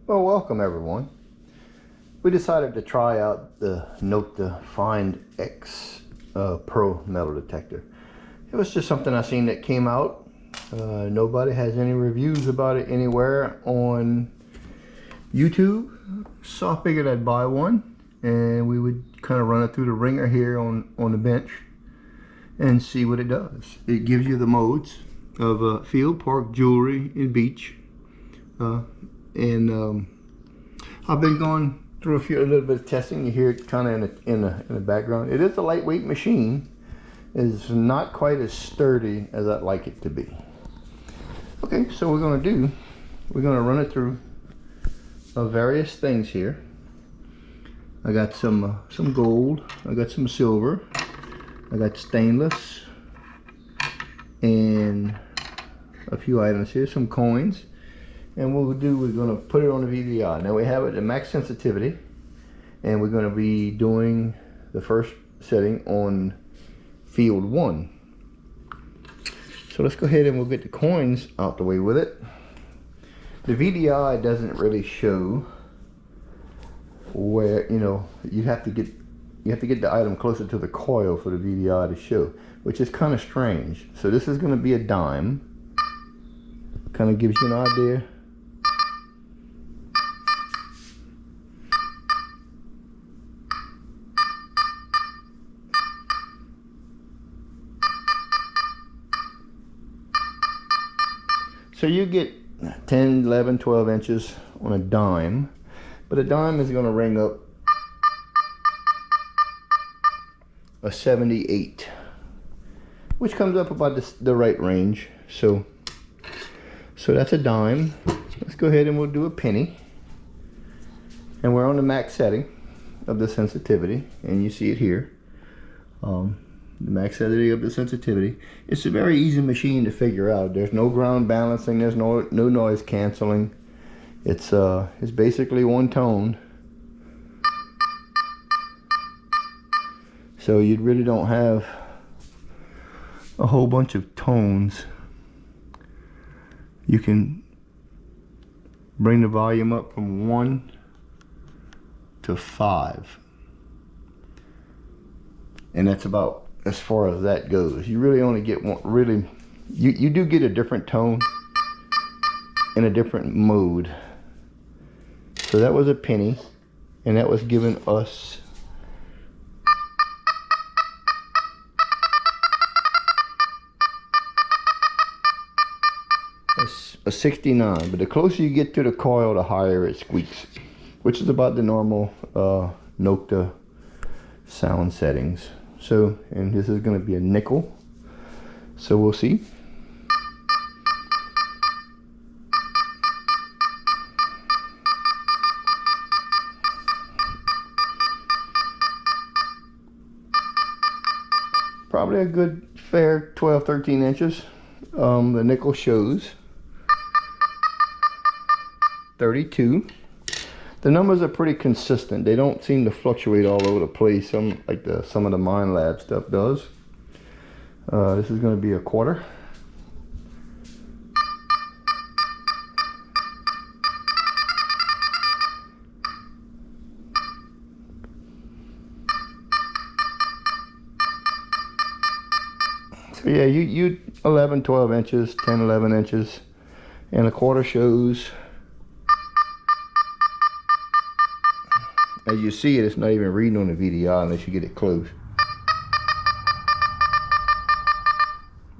Well, welcome everyone. We decided to try out the Nokta FindX Pro metal detector. It was just something I seen that came out. Nobody has any reviews about it anywhere on YouTube, so I figured I'd buy one and we would kind of run it through the ringer here on the bench and see what it does. It gives you the modes of field, park, jewelry, and beach. I've been going through a little bit of testing. You hear it kind of in the background. It is a lightweight machine. It's not quite as sturdy as I'd like it to be. Okay, so we're gonna run it through various things here. I got some gold. I got some silver. I got stainless and a few items here, some coins. And what we're going to put it on the VDI. Now we have it at max sensitivity, and we're going to be doing the first setting on field 1. So let's go ahead and we'll get the coins out the way with it. The VDI doesn't really show where, you have to get the item closer to the coil for the VDI to show, which is kind of strange. So this is going to be a dime. Kind of gives you an idea. So you get 10, 11, 12 inches on a dime, but a dime is going to ring up a 78, which comes up about the right range. So that's a dime. Let's go ahead and we'll do a penny. And we're on the max setting of the sensitivity, and you see it here. The max setting of the sensitivity. It's a very easy machine to figure out. There's no ground balancing. There's no noise canceling. It's basically one tone. So you really don't have a whole bunch of tones. You can bring the volume up from 1 to 5. And that's about as far as that goes. You really only get one, you do get a different tone in a different mode. So that was a penny, and that was giving us a 69. But the closer you get to the coil, the higher it squeaks, which is about the normal Nokta sound settings. So, and this is going to be a nickel, so we'll see. Probably a good fair 12, 13 inches. The nickel shows 32. The numbers are pretty consistent. They don't seem to fluctuate all over the place. Some of the Mind Lab stuff does. This is going to be a quarter. So yeah, you 11, 12 inches, 10, 11 inches, and a quarter shows. As you see it, it's not even reading on the VDI unless you get it close.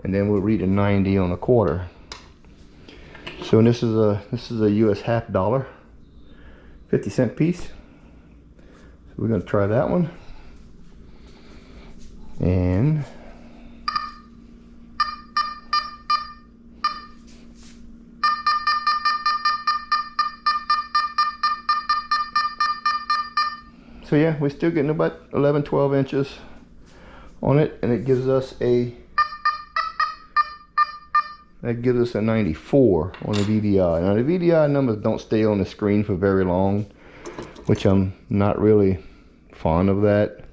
And then we'll read a 90 on a quarter. So this is a US half dollar, 50-cent piece. So we're gonna try that one. And so yeah, we're still getting about 11, 12 inches on it, and it gives us a 94 on the VDI. Now the VDI numbers don't stay on the screen for very long, which I'm not really fond of that.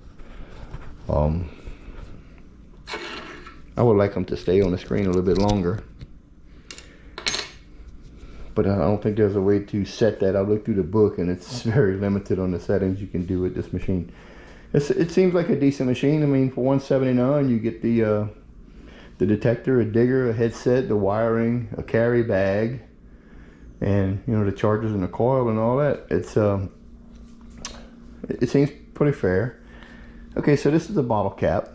I would like them to stay on the screen a little bit longer. but I don't think there's a way to set that. I looked through the book and it's very limited on the settings you can do with this machine. It seems like a decent machine. I mean, for $179 you get the detector, a digger, a headset, the wiring, a carry bag, and you know, the chargers and the coil and all that. It seems pretty fair. Okay, so this is the bottle cap.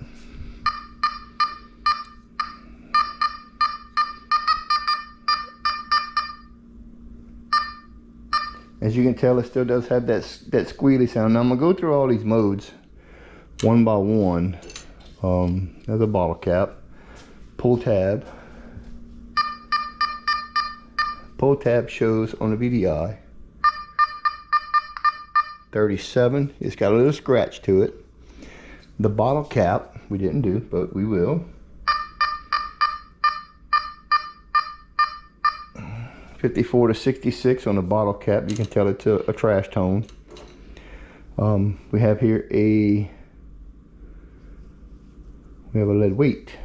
As you can tell, it still does have that squealy sound. Now I'm gonna go through all these modes one by one. There's a bottle cap. Pull tab. Pull tab shows on the VDI 37. It's got a little scratch to it. The bottle cap we didn't do, but we will. 54 to 66 on the bottle cap. You can tell it's a trash tone. We have here we have a lead weight.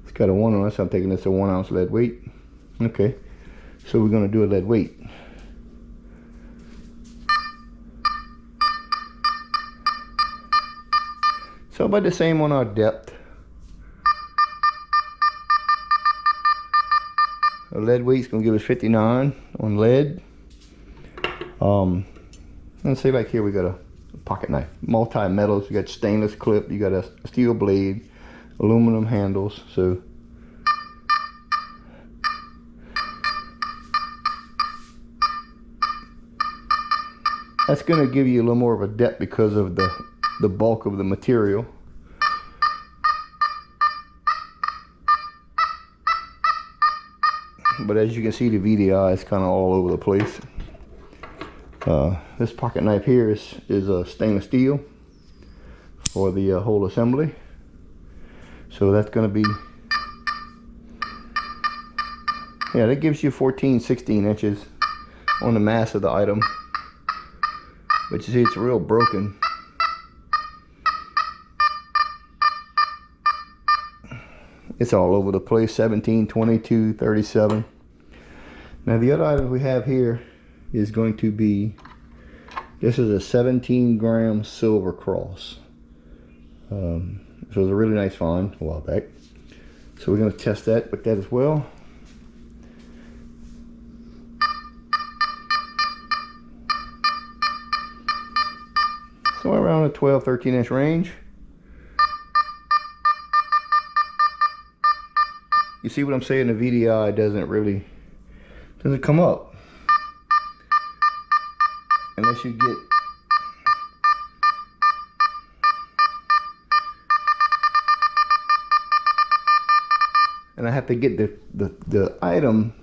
It's got a 1 on it, so I'm thinking it's a 1 ounce lead weight. Okay, so we're going to do a lead weight. So about the same on our depth. A lead weight's going to give us 59 on lead. Let's say like here we got a pocket knife, multi-metals. You got stainless clip, you got a steel blade, aluminum handles. So that's going to give you a little more of a depth because of the bulk of the material. But as you can see, the VDI is kind of all over the place. This pocket knife here is a stainless steel for the whole assembly. So that's going to be, yeah, that gives you 14-16 inches on the mass of the item. But you see, it's real broken. It's all over the place. 17, 22, 37. Now the other item we have here is going to be, this is a 17-gram silver cross. This was a really nice find a while back. So we're going to test that with that as well. So around a 12-13 inch range. You see what I'm saying? The VDI doesn't come up unless you get and I have to get the item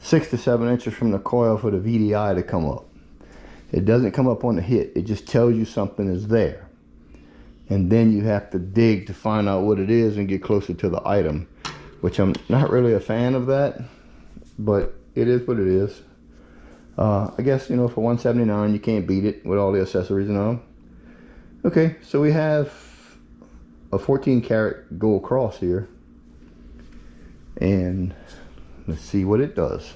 6 to 7 inches from the coil for the VDI to come up. It doesn't come up on the hit. It just tells you something is there, and then you have to dig to find out what it is and get closer to the item, which I'm not really a fan of that, but it is what it is. I guess, you know, for $179 you can't beat it with all the accessories and all. Okay, so we have a 14-karat gold cross here, and let's see what it does.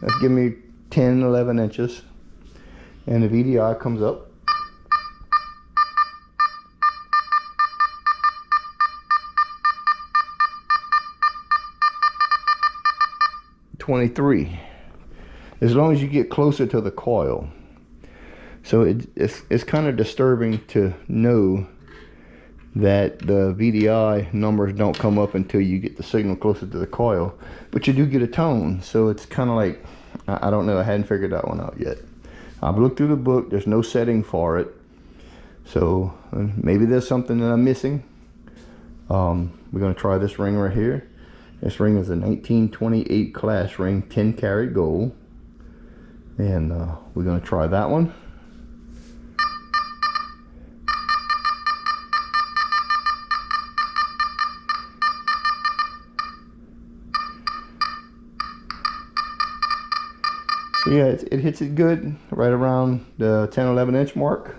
That's giving me 10-11 inches, and the VDI comes up. .23, as long as you get closer to the coil. So it's kind of disturbing to know that the VDI numbers don't come up until you get the signal closer to the coil, but you do get a tone. So it's kind of like, I don't know, I hadn't figured that one out yet. I've looked through the book, there's no setting for it, so maybe there's something that I'm missing. We're going to try this ring right here. This ring is a 1928 class ring, 10-karat gold, and we're going to try that one. So yeah, it hits it good right around the 10-11 inch mark.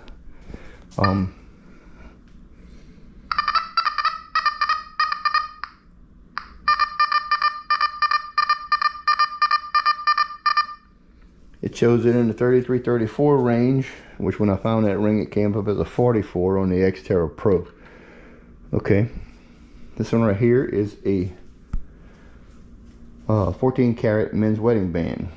It shows it in the 33-34 range, which when I found that ring, it came up as a 44 on the Xterra Pro. Okay, this one right here is a 14 karat men's wedding band.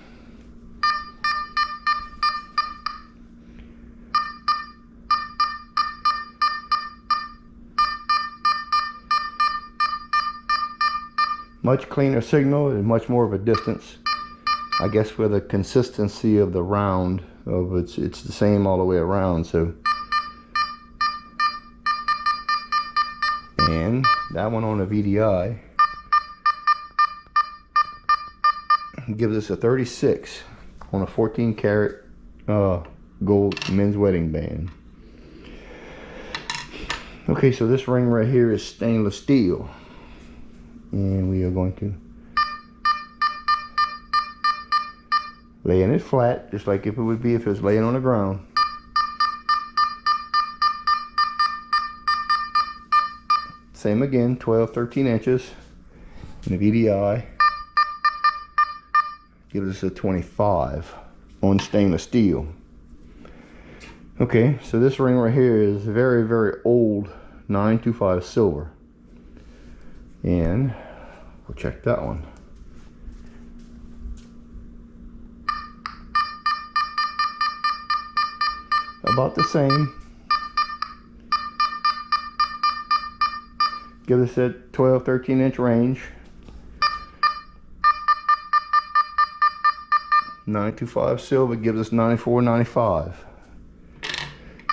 Much cleaner signal and much more of a distance. I guess for the consistency of the round of it's the same all the way around. So, and that one on a VDI gives us a 36 on a 14 karat gold men's wedding band. Okay, so this ring right here is stainless steel, and we are going to laying it flat, just like if it would be if it was laying on the ground. Same again, 12-13 inches. And the VDI gives us a 25 on stainless steel. Okay, so this ring right here is very, very old 925 silver. And we'll check that one. About the same. Give us a 12-13 inch range. 925 silver gives us 94-95.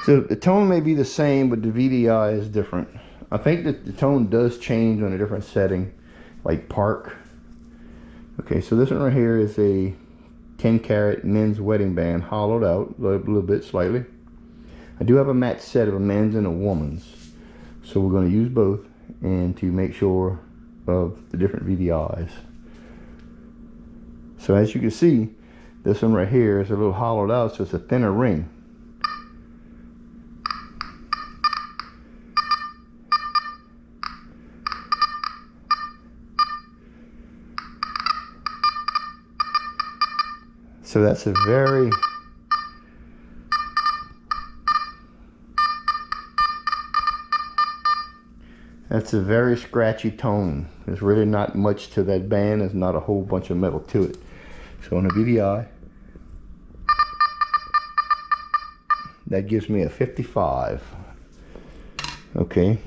So the tone may be the same, but the VDI is different. I think that the tone does change on a different setting, like park. Okay, so this one right here is a 10 karat men's wedding band, hollowed out a little bit slightly. I do have a match set of a men's and a woman's, so we're going to use both and to make sure of the different VDIs. So as you can see, this one right here is a little hollowed out, so it's a thinner ring. So that's a very scratchy tone. There's really not much to that band. There's not a whole bunch of metal to it. So on a VDI, that gives me a 55. Okay,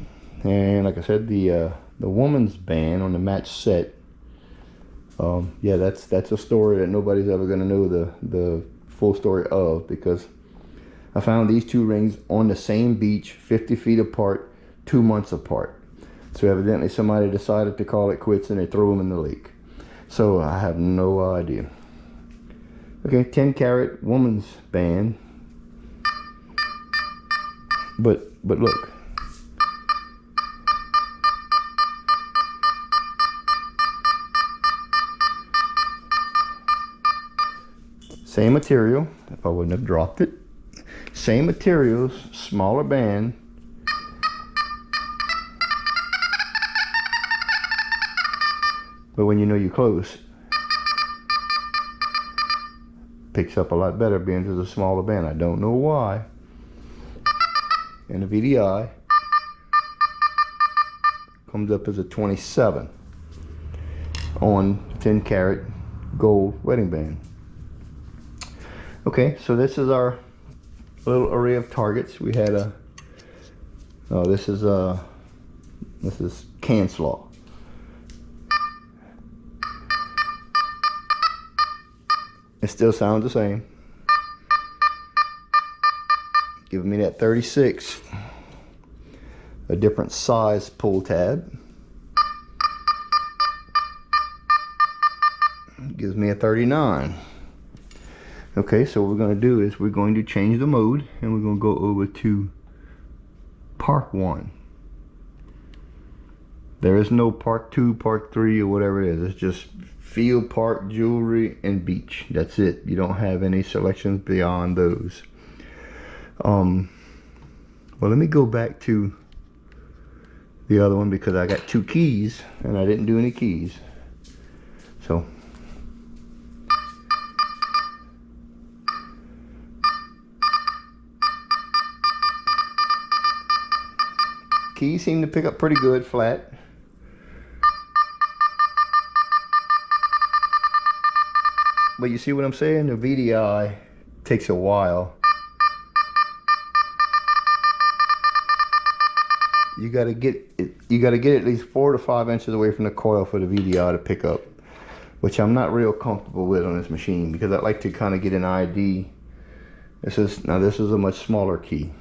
and like I said, the woman's band on the match set, yeah, that's a story that nobody's ever going to know the full story of, because I found these two rings on the same beach, 50 feet apart, 2 months apart. So evidently somebody decided to call it quits and they threw them in the lake. So I have no idea. Okay, 10 karat woman's band. But look. Same material, if I wouldn't have dropped it. Same materials, smaller band. But when you know you're close, picks up a lot better being to the smaller band. I don't know why. And the VDI comes up as a 27 on 10 karat gold wedding band. Okay, so this is our little array of targets. We had a, this is Canslaw. It still sounds the same. Giving me that 36. A different size pull tab. Gives me a 39. Okay, so what we're going to do is we're going to change the mode and we're going to go over to Park 1. There is no Park 2, Park 3, or whatever it is. It's just field, park, jewelry, and beach. That's it. You don't have any selections beyond those. Well, let me go back to the other one because I got 2 keys and I didn't do any keys. So keys seem to pick up pretty good flat. But you see what I'm saying? The VDI takes a while. You gotta get at least 4 to 5 inches away from the coil for the VDI to pick up, which I'm not real comfortable with on this machine because I like to kind of get an ID. This is a much smaller key.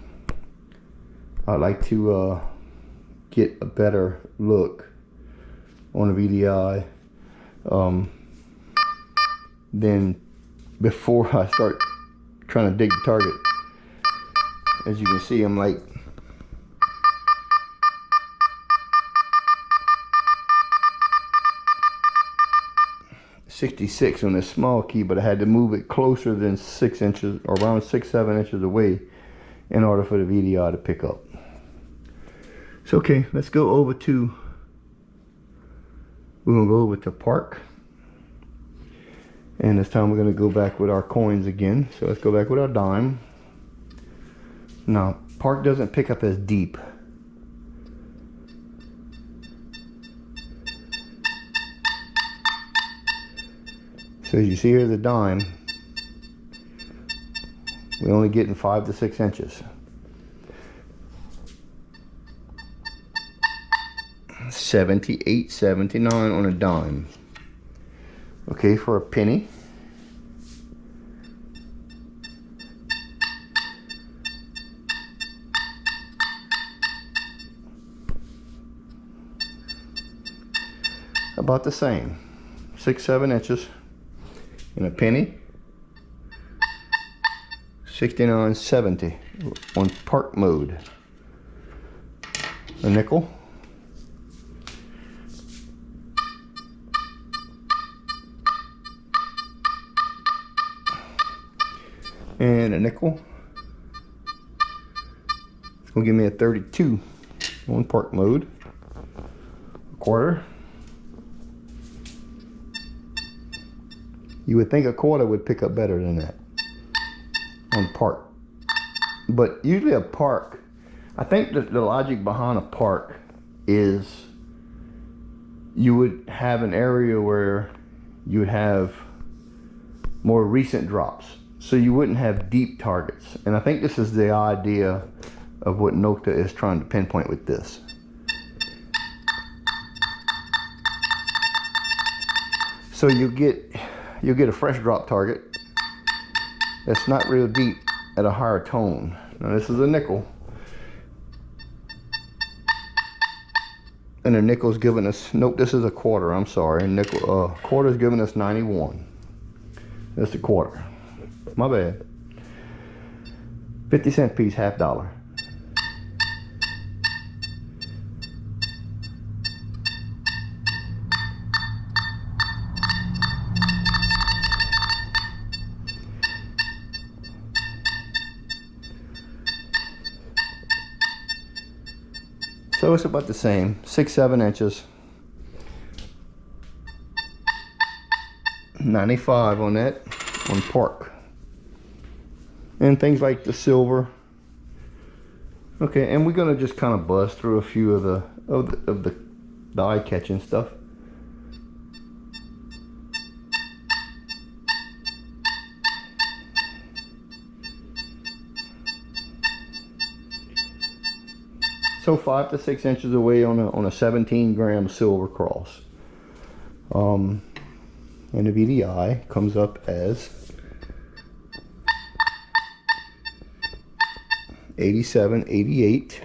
I like to get a better look on the VDI then before I start trying to dig the target. As you can see, I'm like 66 on this small key, but I had to move it closer than 6 inches, or around 6-7 inches away, in order for the VDI to pick up. So okay, let's go over to, we're gonna go over to park. And this time we're going to go back with our coins again. So let's go back with our dime. Now, park doesn't pick up as deep. So as you see here, the dime, we're only getting 5 to 6 inches. 78, 79 on a dime. Okay, for a penny, about the same, 6-7 inches. And a penny, 69.70 on park mode. A nickel, and a nickel. It's gonna give me a 32 on park mode. A quarter. You would think a quarter would pick up better than that on park, but usually a park, I think the logic behind a park is you would have an area where you would have more recent drops, so you wouldn't have deep targets. And I think this is the idea of what Nokta is trying to pinpoint with this. So you'll get a fresh drop target that's not real deep at a higher tone. Now this is a nickel, and the nickel's giving us, nope, this is a quarter, I'm sorry, nickel, quarter's giving us 91. That's a quarter, my bad. 50-cent piece, $half. So it's about the same, 6-7 inches. 95 on that, on park. And things like the silver. Okay, and we're gonna just kind of buzz through a few of the eye-catching stuff. So 5 to 6 inches away on a 17-gram silver cross. And the VDI comes up as 87, 88.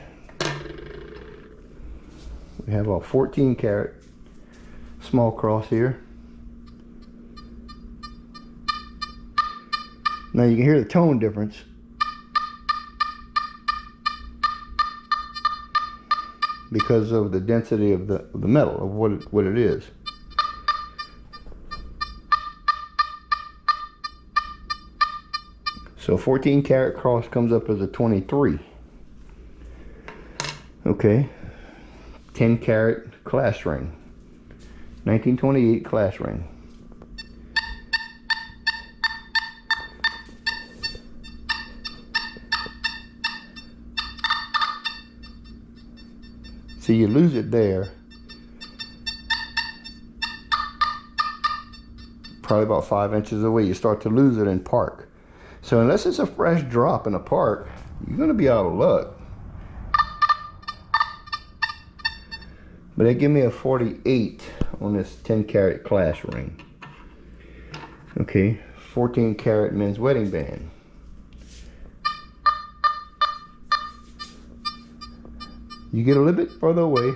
We have a 14 karat small cross here. Now you can hear the tone difference. Because of the density of the metal, of what it is. So 14 karat cross comes up as a 23. Okay, 10 karat class ring, 1928 class ring. See, you lose it there. Probably about 5 inches away, you start to lose it in park. So unless it's a fresh drop in a park, you're gonna be out of luck. But they give me a 48 on this 10 karat class ring. Okay, 14 karat men's wedding band. You get a little bit further away.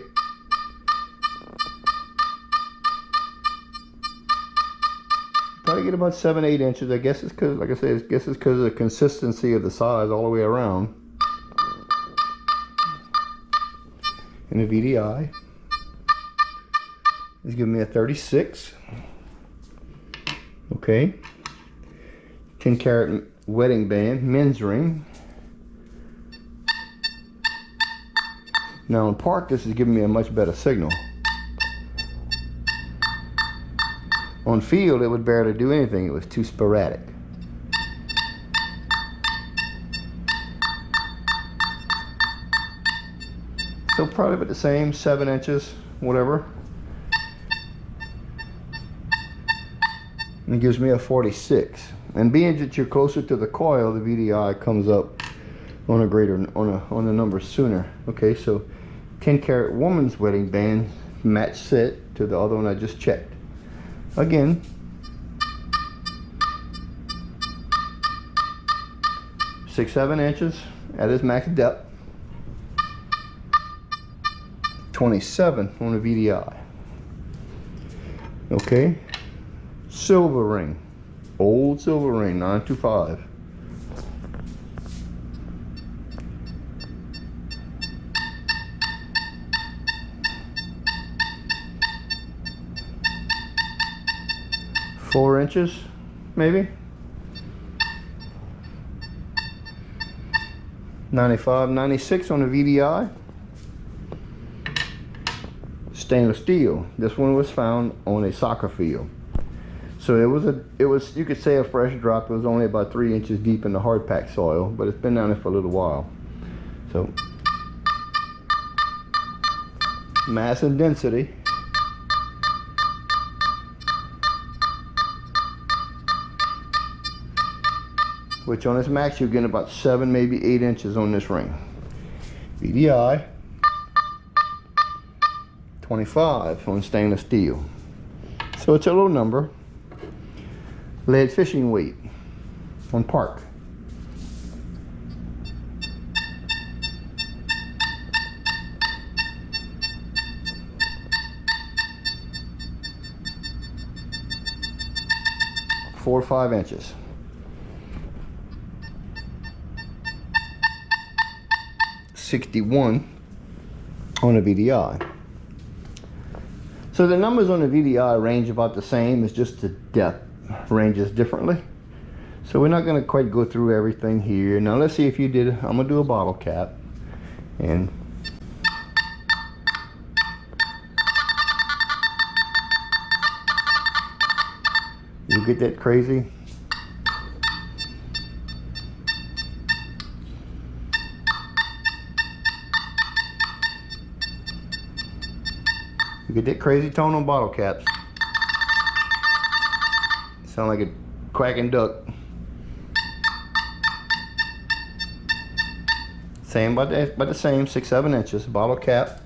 Probably get about 7-8 inches. I guess it's because, like I said, it's because of the consistency of the size all the way around. And the VDI is giving me a 36. Okay. 10 karat wedding band, men's ring. Now in park, this is giving me a much better signal. On field, it would barely do anything. It was too sporadic. So probably about the same, 7 inches, whatever. And it gives me a 46. And being that you're closer to the coil, the VDI comes up on a greater, on the number sooner. Okay, so 10 karat woman's wedding band match set to the other one I just checked. Again, six, 7 inches at its max depth. 27 on the VDI. Okay, silver ring, old silver ring, 925. Four inches, maybe. 95, 96 on the VDI. Stainless steel. This one was found on a soccer field. So it was you could say a fresh drop. It was only about 3 inches deep in the hard packed soil, but it's been down there for a little while. So mass and density. Which on this max you're getting about 7, maybe 8 inches on this ring. VDI 25 on stainless steel. So it's a low number. Lead fishing weight on park. Four or 5 inches. $61 on a VDI. So the numbers on the VDI range about the same, it's just the depth ranges differently. So we're not going to quite go through everything here. Now let's see if you did, I'm going to do a bottle cap, and you get that crazy. You get that crazy tone on bottle caps. Sound like a quacking duck. Same, about the same, 6, 7 inches. Bottle cap.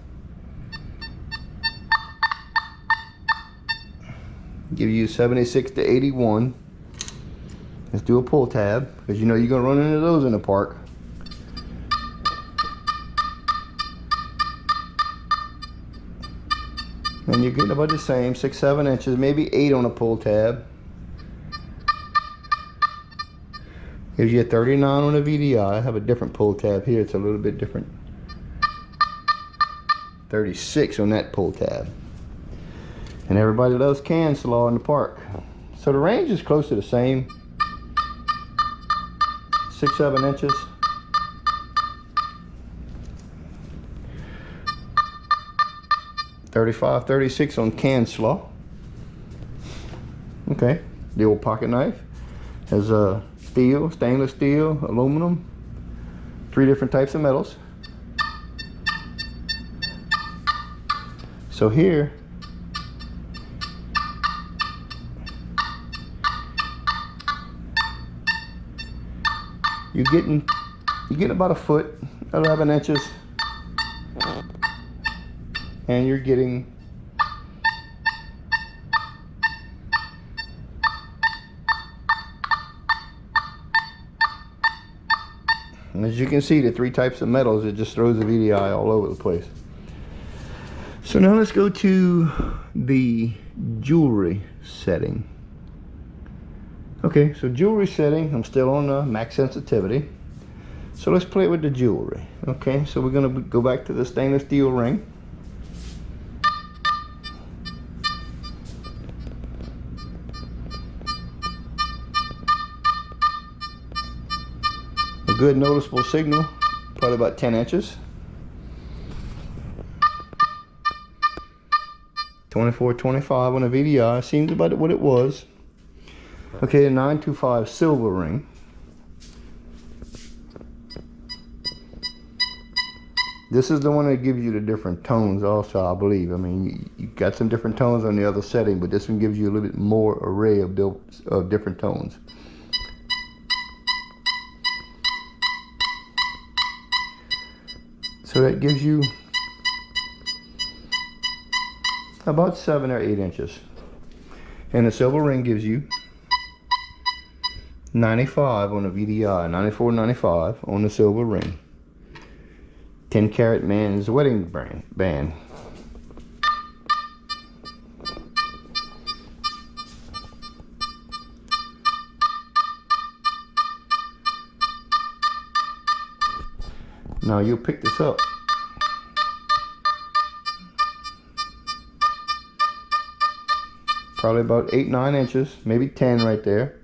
Give you 76 to 81. Let's do a pull tab, because you know you're gonna run into those in the park. And you're getting about the same, 6, 7 inches, maybe 8 on a pull tab. Gives you a 39 on a VDI. I have a different pull tab here, it's a little bit different. 36 on that pull tab. And everybody loves can slaw in the park. So the range is close to the same. 6, 7 inches. $35, $36 on can slaw. Okay, the old pocket knife has steel, stainless steel, aluminum, 3 different types of metals. So here, you're getting about a foot, 11 inches, and you're getting and as you can see, the 3 types of metals, it just throws the VDI all over the place. So now let's go to the jewelry setting. Okay, so jewelry setting, I'm still on max sensitivity. So let's play with the jewelry. Okay, so we're gonna go back to the stainless steel ring. A good noticeable signal, probably about 10 inches. 24, 25 on a VDI, seems about what it was. Okay, a 925 silver ring. This is the one that gives you the different tones also, I believe. I mean, you got some different tones on the other setting, but this one gives you a little bit more array of different tones. So that gives you about 7 or 8 inches. And the silver ring gives you 95 on the VDI, 94, 95 on the silver ring. 10 karat man's wedding band. Now you'll pick this up. Probably about 8, 9 inches, maybe 10 right there.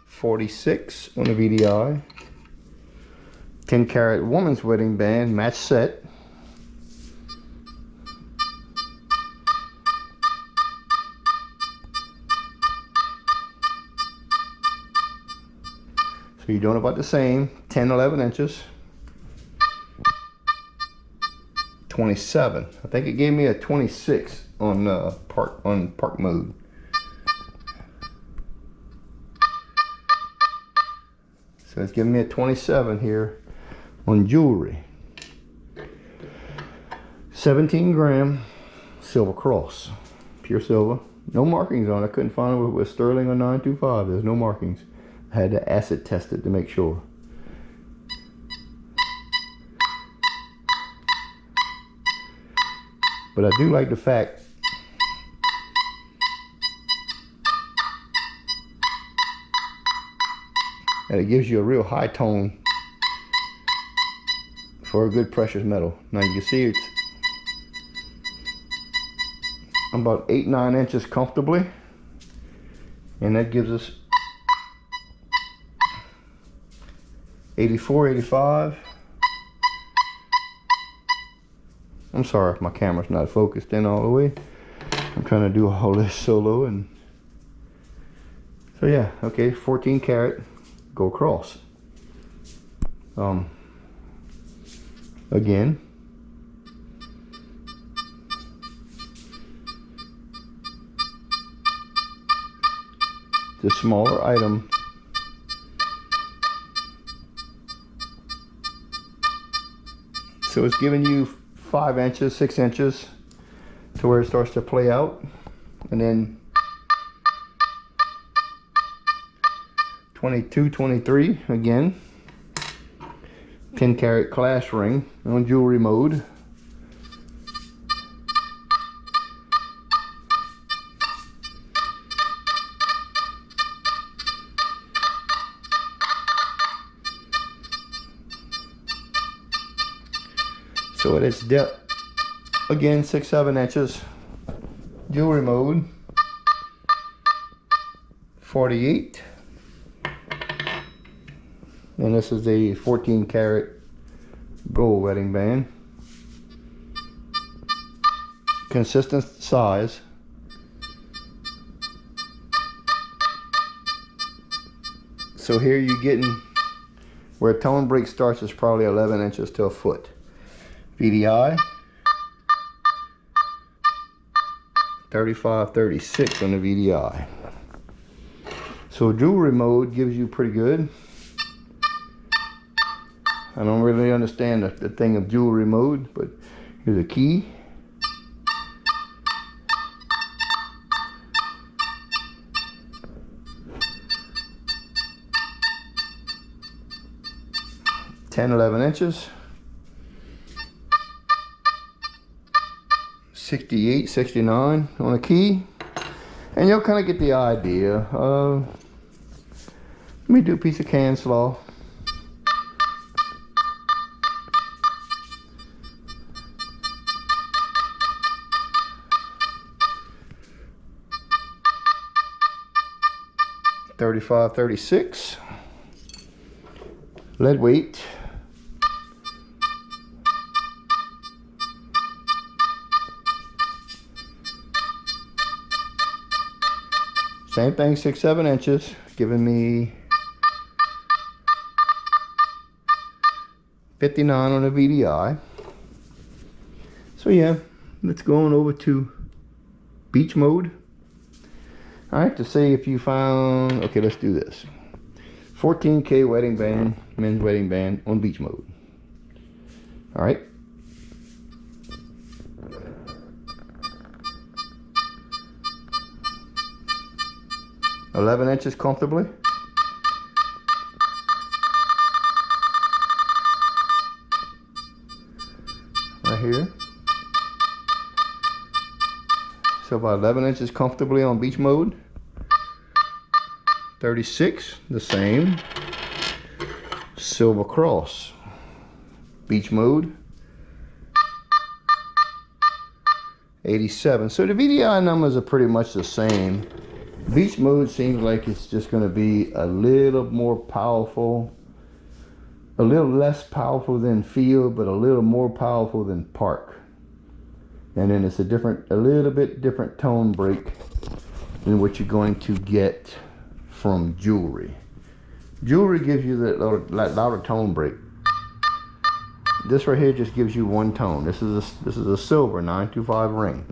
$46 on the VDI. 10 karat woman's wedding band match set. So you're doing about the same, 10, 11 inches. 27. I think it gave me a 26 on park mode. So it's giving me a 27 here on jewelry. 17 gram silver cross, pure silver. No markings on it. I couldn't find it with sterling or 925. There's no markings. I had to acid test it to make sure. But I do like the fact that it gives you a real high tone for a good precious metal. Now you can see I'm about 8, 9 inches comfortably, and that gives us 84, 85. I'm sorry if my camera's not focused in all the way. I'm trying to do all this solo, and so yeah, okay, 14 karat gold cross. Again, the smaller item. So it's giving you 5 inches, 6 inches to where it starts to play out. And then 22, 23 again. 10 karat class ring on jewelry mode. So at its depth, again 6, 7 inches, jewelry mode, 48, and this is the 14 karat gold wedding band. Consistent size. So here you're getting where a tone break starts is probably 11 inches to a foot. VDI 35, 36 on the VDI. So jewelry mode gives you pretty good. I don't really understand the thing of jewelry mode, but here's a key. Ten, 11 inches. 68, 69 on a key. And you'll kind of get the idea. Let me do a piece of can slaw. $35, $36. Lead weight. Same thing, 6, 7 inches, giving me 59 on the VDI. So yeah, let's go on over to beach mode. All right, to see if you found, okay, let's do this. 14K wedding band, men's wedding band on beach mode. All right. $11 inches comfortably. Right here. So about 11 inches comfortably on beach mode. 36, the same. Silver cross. Beach mode. 87. So the VDI numbers are pretty much the same. Beach mode seems like it's just going to be a little more powerful, a little less powerful than field, but a little more powerful than park. And then it's a little bit different tone break than what you're going to get from jewelry. Jewelry gives you that louder tone break. This right here just gives you one tone. This is a silver 925 ring.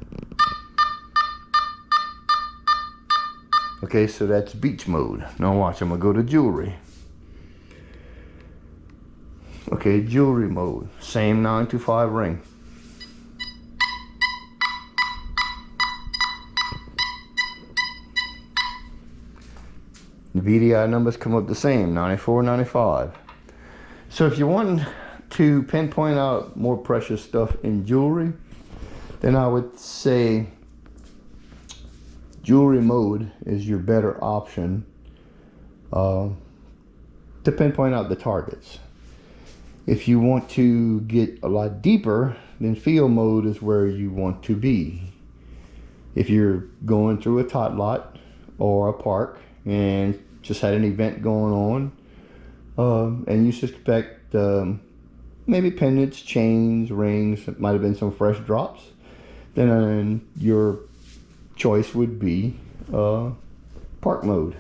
Okay, so that's beach mode. Now watch, I'm gonna go to jewelry. Okay, jewelry mode, same 925 ring. The VDI numbers come up the same, 94, 95. So if you want to pinpoint out more precious stuff in jewelry, then I would say jewelry mode is your better option to pinpoint out the targets. If you want to get a lot deeper, then field mode is where you want to be. If you're going through a tot lot or a park and just had an event going on, and you suspect maybe pendants, chains, rings, it might have been some fresh drops, then your choice would be park mode.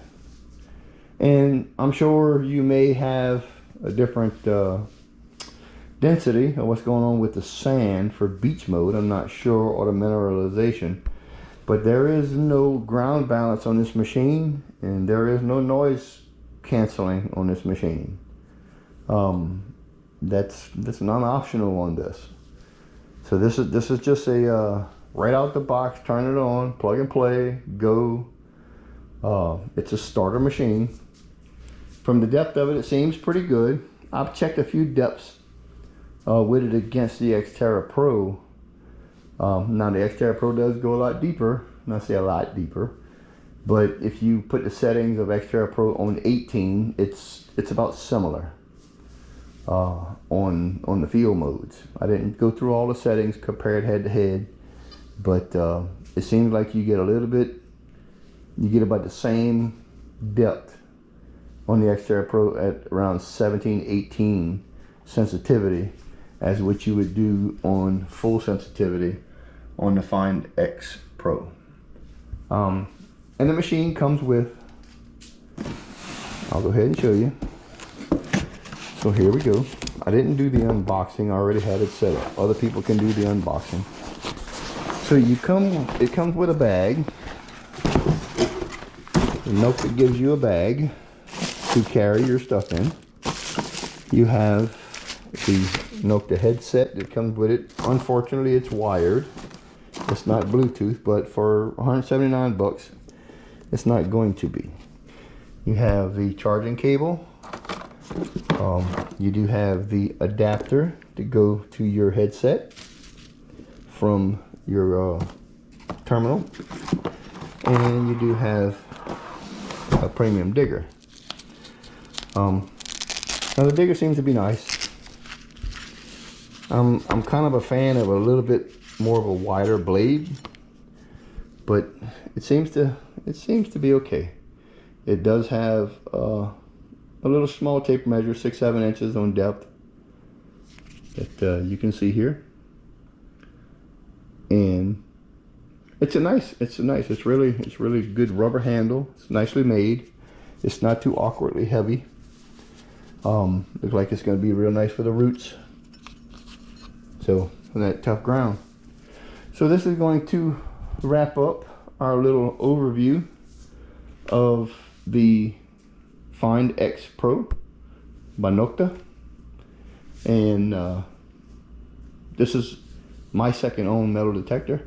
And I'm sure you may have a different density of what's going on with the sand for beach mode. I'm not sure, or the mineralization, but there is no ground balance on this machine, and there is no noise canceling on this machine. That's non-optional on this. So this is just a right out the box, turn it on, plug and play, go. It's a starter machine. From the depth of it, it seems pretty good. I've checked a few depths with it against the Xterra Pro. Now the Xterra Pro does go a lot deeper, and I say a lot deeper, but if you put the settings of Xterra Pro on 18, it's about similar on the field modes. I didn't go through all the settings, compared head to head, but it seems like you get about the same depth on the Xterra Pro at around 17, 18 sensitivity as what you would do on full sensitivity on the FindX Pro. And the machine comes with I'll go ahead and show you. So here we go. I didn't do the unboxing. I already had it set up. Other people can do the unboxing. So it comes with a bag. The Nokta gives you a bag to carry your stuff in. You have the Nokta headset that comes with it. Unfortunately, it's wired. It's not Bluetooth, but for 179 bucks, it's not going to be. You have the charging cable. You do have the adapter to go to your headset from your terminal, and you do have a premium digger. Now the digger seems to be nice. I'm kind of a fan of a little bit more of a wider blade, but it seems to be okay. It does have a little small tape measure, 6-7 inches on depth, that you can see here, and it's really good rubber handle. It's nicely made. It's not too awkwardly heavy. Looks like it's going to be real nice for the roots, so for that tough ground. So this is going to wrap up our little overview of the FindX Pro by Nokta, and this is my second owned metal detector,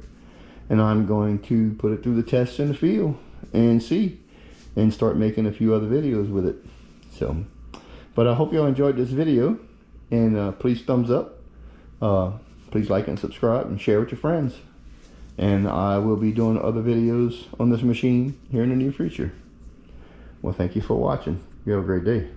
and I'm going to put it through the tests in the field and see, and start making a few other videos with it. So, but I hope you all enjoyed this video, and please thumbs up, please like and subscribe and share with your friends, and I will be doing other videos on this machine here in the near future. Well, thank you for watching. You have a great day.